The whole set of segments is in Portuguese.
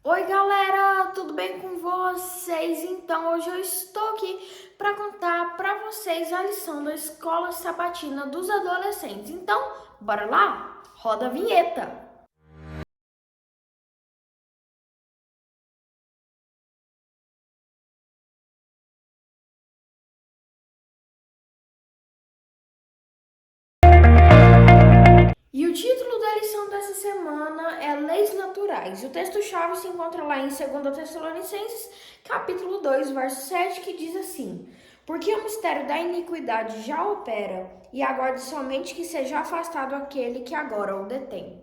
Oi galera, tudo bem com vocês? Então hoje eu estou aqui para contar para vocês a lição da Escola Sabatina dos Adolescentes. Então, bora lá? Roda a vinheta! E o título da lição dessa semana é Leis Naturais. O texto-chave se encontra lá em 2 Tessalonicenses, capítulo 2, verso 7, que diz assim: Porque o mistério da iniquidade já opera, e aguarde somente que seja afastado aquele que agora o detém.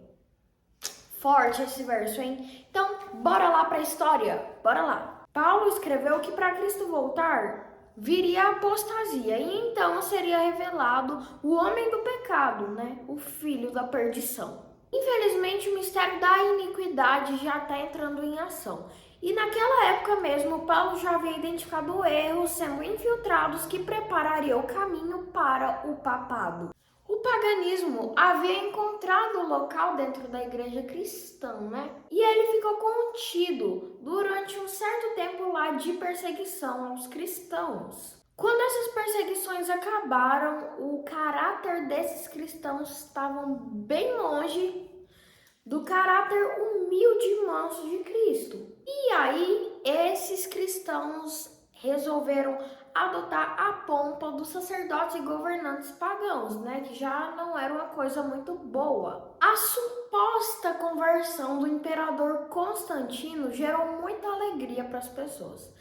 Forte esse verso, hein? Então, bora lá para a história. Bora lá. Paulo escreveu que para Cristo voltar, viria a apostasia e então seria revelado o homem do pecado, né? O filho da perdição. Infelizmente, o mistério da iniquidade já está entrando em ação. E naquela época mesmo, Paulo já havia identificado erros sendo infiltrados que preparariam o caminho para o papado. O paganismo havia encontrado local dentro da igreja cristã, né? E ele ficou contido durante um certo tempo lá de perseguição aos cristãos. Quando essas perseguições acabaram, o caráter desses cristãos estavam bem longe do caráter humilde e manso de Cristo. E aí, esses cristãos resolveram adotar a pompa dos sacerdotes e governantes pagãos, né? Que já não era uma coisa muito boa. A suposta conversão do imperador Constantino gerou muita alegria para as pessoas.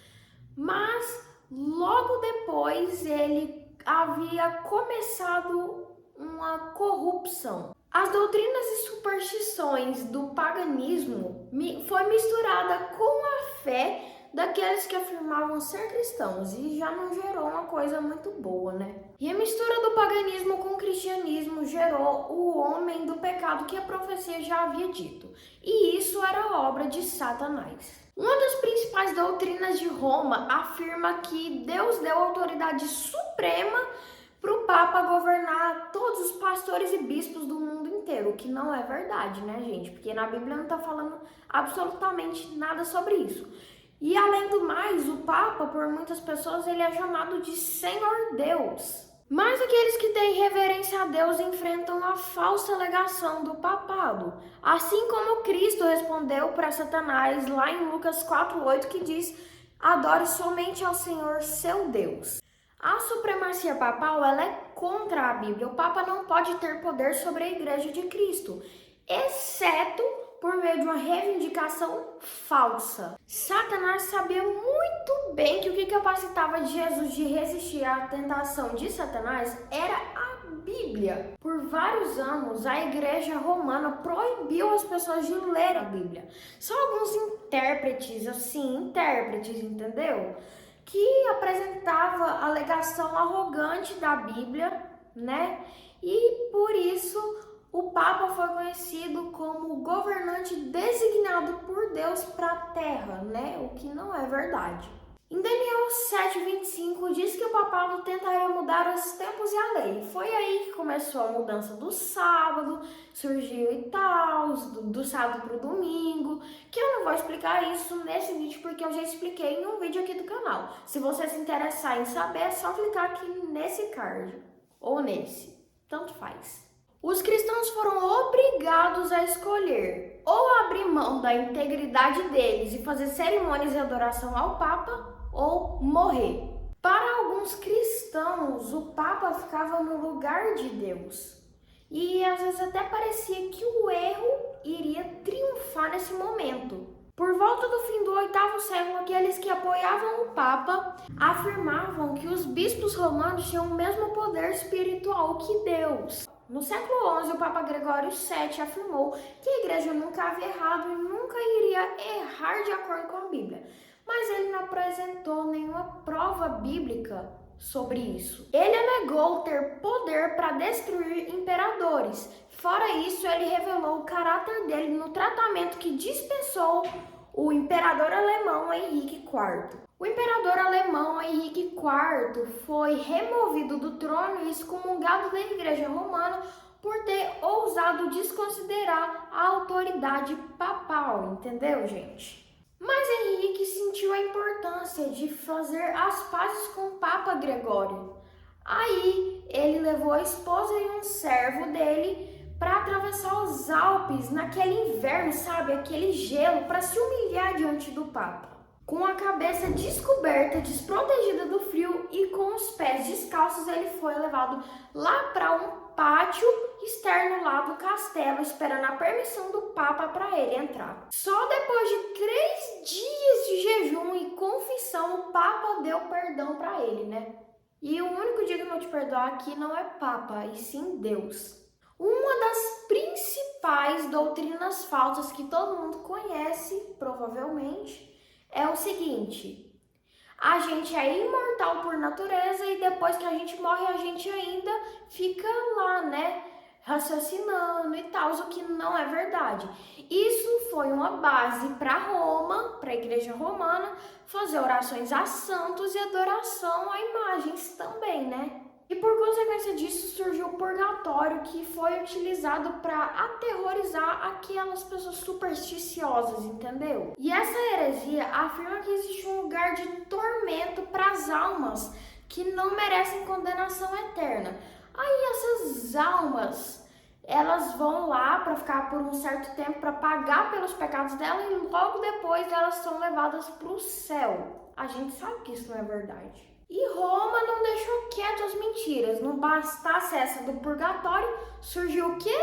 Mas logo depois ele havia começado uma corrupção. As doutrinas e superstições do paganismo foi misturada com a fé daqueles que afirmavam ser cristãos e já não gerou uma coisa muito boa, né? E a mistura do paganismo com o cristianismo gerou o homem do pecado que a profecia já havia dito. E isso era obra de Satanás. Uma das principais doutrinas de Roma afirma que Deus deu autoridade suprema para o Papa governar todos os pastores e bispos do mundo inteiro, o que não é verdade, né, gente? Porque na Bíblia não está falando absolutamente nada sobre isso. E além do mais, o Papa, por muitas pessoas, ele é chamado de Senhor Deus. Mas aqueles que têm reverência a Deus enfrentam a falsa alegação do papado. Assim como Cristo respondeu para Satanás lá em Lucas 4:8, que diz: adore somente ao Senhor seu Deus. A supremacia papal ela é contra a Bíblia. O Papa não pode ter poder sobre a Igreja de Cristo, exceto por meio de uma reivindicação falsa. Satanás sabia muito bem que o que capacitava Jesus de resistir à tentação de Satanás era a Bíblia. Por vários anos, a Igreja Romana proibiu as pessoas de ler a Bíblia. Só alguns intérpretes, entendeu? Que apresentava a alegação arrogante da Bíblia, né? E por isso o Papa foi conhecido como governante designado por Deus para a Terra, né? O que não é verdade. Em Daniel 7:25 diz que o papado tentaria mudar os tempos e a lei. Foi aí que começou a mudança do sábado, surgiu e tal, do sábado para o domingo, que eu não vou explicar isso nesse vídeo porque eu já expliquei em um vídeo aqui do canal. Se você se interessar em saber, é só clicar aqui nesse card, ou nesse, tanto faz. Os cristãos foram obrigados a escolher ou abrir mão da integridade deles e fazer cerimônias de adoração ao Papa ou morrer. Para alguns cristãos, o Papa ficava no lugar de Deus. E às vezes até parecia que o erro iria triunfar nesse momento. Por volta do fim do 8º século, aqueles que apoiavam o Papa afirmavam que os bispos romanos tinham o mesmo poder espiritual que Deus. No século XI, o Papa Gregório VII afirmou que a igreja nunca havia errado e nunca iria errar de acordo com a Bíblia. Mas ele não apresentou nenhuma prova bíblica sobre isso. Ele alegou ter poder para destruir imperadores. Fora isso, ele revelou o caráter dele no tratamento que dispensou o imperador alemão Henrique IV. O imperador alemão Henrique IV foi removido do trono e excomungado da Igreja Romana por ter ousado desconsiderar a autoridade papal, entendeu, gente? Mas Henrique sentiu a importância de fazer as pazes com o Papa Gregório. Aí ele levou a esposa e um servo dele para atravessar os Alpes naquele inverno, sabe? Aquele gelo, para se humilhar diante do Papa. Com a cabeça descoberta, desprotegida do frio e com os pés descalços, ele foi levado lá para um pátio externo lá do castelo, esperando a permissão do Papa para ele entrar. Só depois de 3 dias de jejum e confissão, o Papa deu perdão para ele, né? E o único dia que eu vou te perdoar aqui não é Papa, e sim Deus. Uma das principais doutrinas falsas que todo mundo conhece, provavelmente, é o seguinte: a gente é imortal por natureza e depois que a gente morre, a gente ainda fica lá, né? Raciocinando e tal, o que não é verdade. Isso foi uma base para Roma, para a igreja romana, fazer orações a santos e adoração a imagens também, né? E por consequência disso surgiu o purgatório, que foi utilizado para aterrorizar aquelas pessoas supersticiosas, entendeu? E essa heresia afirma que existe um lugar de tormento para as almas que não merecem condenação eterna. Aí essas almas, elas vão lá para ficar por um certo tempo para pagar pelos pecados dela e logo depois elas são levadas para o céu. A gente sabe que isso não é verdade. E Roma não deixou quieto as mentiras. Não bastasse essa do purgatório, surgiu o quê?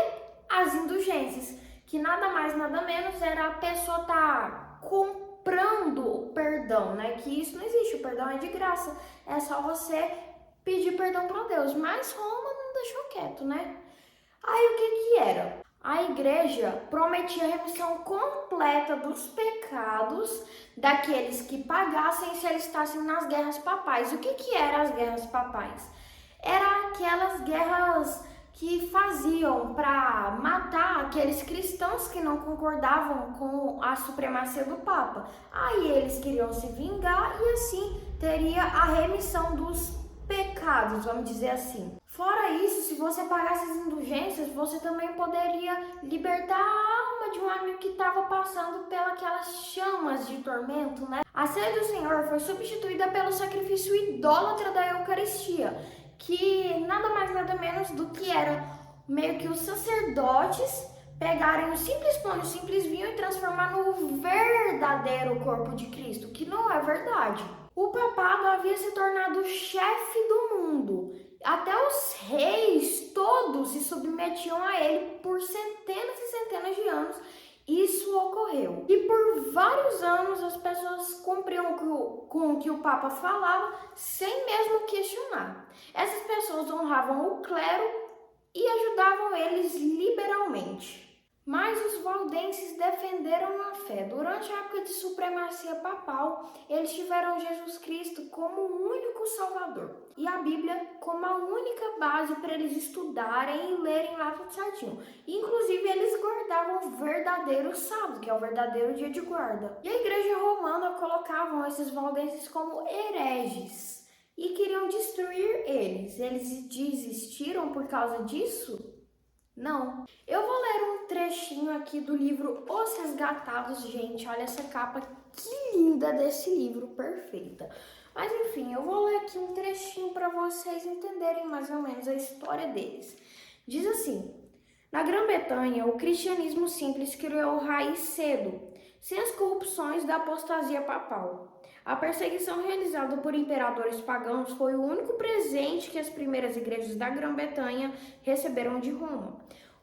As indulgências, que nada mais nada menos era a pessoa tá comprando o perdão, né? Que isso não existe, o perdão é de graça. É só você pedir perdão para Deus. Mas Roma não deixou quieto, né? Aí o que era? A igreja prometia a remissão completa dos pecados daqueles que pagassem se alistassem nas guerras papais. O que eram as guerras papais? Eram aquelas guerras que faziam para matar aqueles cristãos que não concordavam com a supremacia do Papa. Aí eles queriam se vingar e assim teria a remissão dos pecados, vamos dizer assim. Fora isso, se você pagasse as indulgências, você também poderia libertar a alma de um amigo que estava passando pelas chamas de tormento, né? A ceia do Senhor foi substituída pelo sacrifício idólatra da Eucaristia, que nada mais nada menos do que era meio que os sacerdotes pegarem o simples pão e o simples vinho e transformar no verdadeiro corpo de Cristo, que não é verdade. O papado havia se tornado o chefe do mundo. Até os reis todos se submetiam a ele por centenas e centenas de anos. Isso ocorreu. E por vários anos as pessoas cumpriam com o que o Papa falava sem mesmo questionar. Essas pessoas honravam o clero e ajudavam eles liberalmente. Mas os valdenses defenderam a fé. Durante a época de supremacia papal, eles tiveram Jesus Cristo como o único Salvador e a Bíblia como a única base para eles estudarem e lerem lá tudo certinho. Inclusive, eles guardavam o verdadeiro sábado, que é o verdadeiro dia de guarda. E a igreja romana colocavam esses valdenses como hereges e queriam destruir eles. Eles desistiram por causa disso? Não. Eu vou ler um trechinho aqui do livro Os Resgatados. Gente, olha essa capa, que linda desse livro, perfeita. Mas enfim, eu vou ler aqui um trechinho para vocês entenderem mais ou menos a história deles. Diz assim: na Grã-Bretanha, o cristianismo simples criou raiz cedo, sem as corrupções da apostasia papal. A perseguição realizada por imperadores pagãos foi o único presente que as primeiras igrejas da Grã-Bretanha receberam de Roma.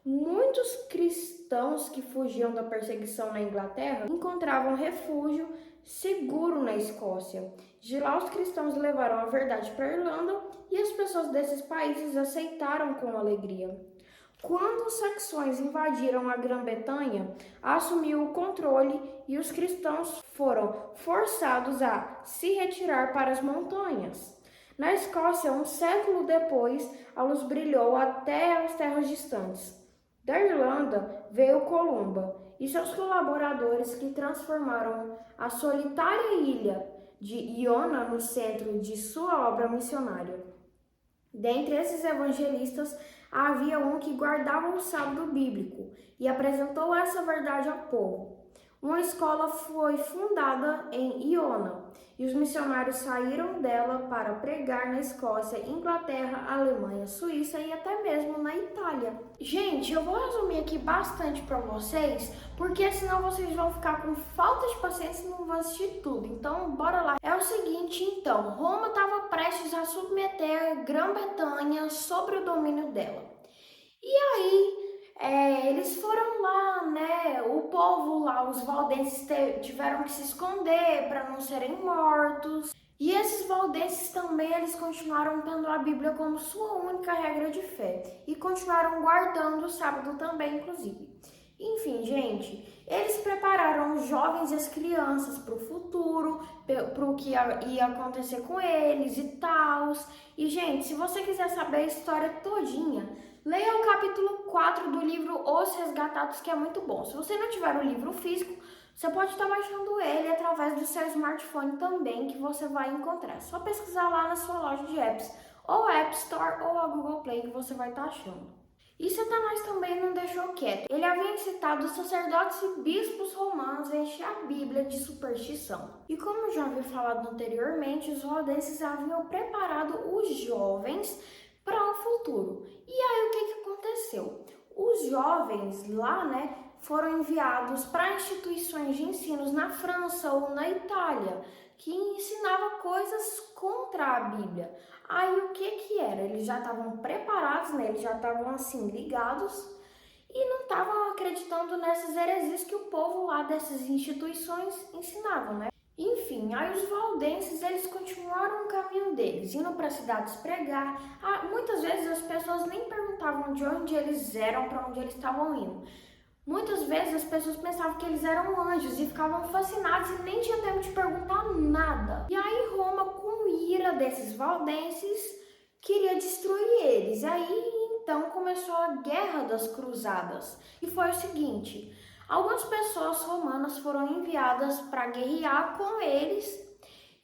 Muitos cristãos que fugiam da perseguição na Inglaterra encontravam refúgio seguro na Escócia. De lá, os cristãos levaram a verdade para a Irlanda e as pessoas desses países aceitaram com alegria. Quando os saxões invadiram a Grã-Bretanha, assumiu o controle e os cristãos foram forçados a se retirar para as montanhas. Na Escócia, um século depois, a luz brilhou até as terras distantes. Da Irlanda veio Columba e seus colaboradores que transformaram a solitária ilha de Iona no centro de sua obra missionária. Dentre esses evangelistas, havia um que guardava o sábado bíblico e apresentou essa verdade ao povo. uma escola foi fundada em Iona e os missionários saíram dela para pregar na Escócia, Inglaterra, Alemanha, Suíça e até mesmo na Itália. Gente, eu vou resumir aqui bastante para vocês, porque senão vocês vão ficar com falta de paciência e não vão assistir tudo. Então, bora lá. É o seguinte, então, Roma estava prestes a submeter Grã-Bretanha sobre o domínio dela. E aí, eles foram lá, né? O povo lá, os valdenses tiveram que se esconder para não serem mortos. E esses valdenses também, eles continuaram tendo a Bíblia como sua única regra de fé. E continuaram guardando o sábado também, inclusive. Enfim, gente, eles prepararam os jovens e as crianças para o futuro, para o que ia acontecer com eles e tal. E, gente, se você quiser saber a história todinha, leia o capítulo 4 do livro Os Resgatados, que é muito bom. Se você não tiver o livro físico, você pode estar baixando ele através do seu smartphone também, que você vai encontrar. É só pesquisar lá na sua loja de apps, ou App Store ou a Google Play, que você vai estar achando. E Satanás também não deixou quieto. Ele havia incitado os sacerdotes e bispos romanos a encher a Bíblia de superstição. E como já havia falado anteriormente, os valdenses haviam preparado os jovens para o futuro. E aí o que aconteceu? Os jovens lá, né, foram enviados para instituições de ensinos na França ou na Itália, que ensinava coisas contra a Bíblia. Aí o que era? Eles já estavam preparados, né? Eles já estavam assim ligados e não estavam acreditando nessas heresias que o povo lá dessas instituições ensinavam, né? Enfim, aí os valdenses, eles continuaram o caminho deles, indo para cidades pregar. Muitas vezes as pessoas nem perguntavam de onde eles eram, para onde eles estavam indo. Muitas vezes as pessoas pensavam que eles eram anjos e ficavam fascinados e nem tinha tempo de perguntar nada. E aí Roma, com ira desses valdenses, queria destruir eles. Aí então começou a Guerra das Cruzadas. E foi o seguinte, algumas pessoas romanas foram enviadas para guerrear com eles.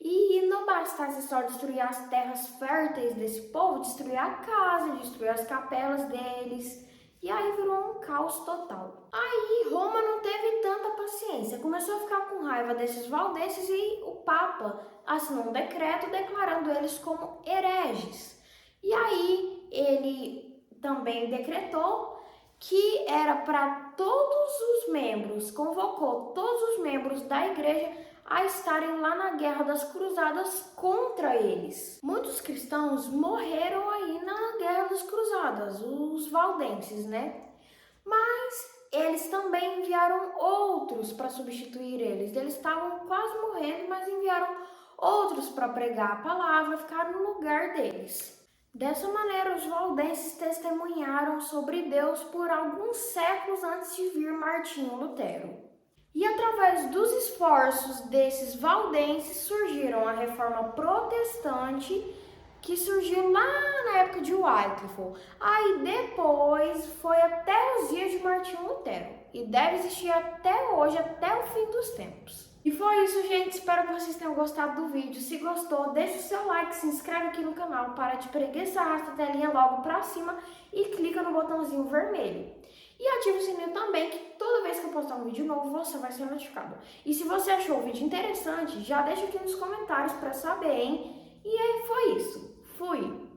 E não bastasse só destruir as terras férteis desse povo, destruir a casa, destruir as capelas deles. E aí virou um caos total. Aí Roma não teve tanta paciência, começou a ficar com raiva desses valdenses e o Papa assinou um decreto declarando eles como hereges. E aí ele também decretou que era para todos os membros, convocou todos os membros da igreja a estarem lá na Guerra das Cruzadas contra eles. Muitos cristãos morreram aí na Guerra das Cruzadas, os valdenses, né? Mas eles também enviaram outros para substituir eles. Eles estavam quase morrendo, mas enviaram outros para pregar a palavra, ficar no lugar deles. Dessa maneira, os valdenses testemunharam sobre Deus por alguns séculos antes de vir Martinho Lutero. E através dos esforços desses valdenses surgiram a reforma protestante, que surgiu lá na época de Wycliffe. Aí depois foi até os dias de Martinho Lutero e deve existir até hoje, até o fim dos tempos. E foi isso, gente. Espero que vocês tenham gostado do vídeo. Se gostou, deixa o seu like, se inscreve aqui no canal, para de preguiçar, arrasta a telinha logo pra cima e clica no botãozinho vermelho. E ativa o sininho também, que toda vez que eu postar um vídeo novo, você vai ser notificado. E se você achou o vídeo interessante, já deixa aqui nos comentários pra saber, hein? E aí foi isso. Fui!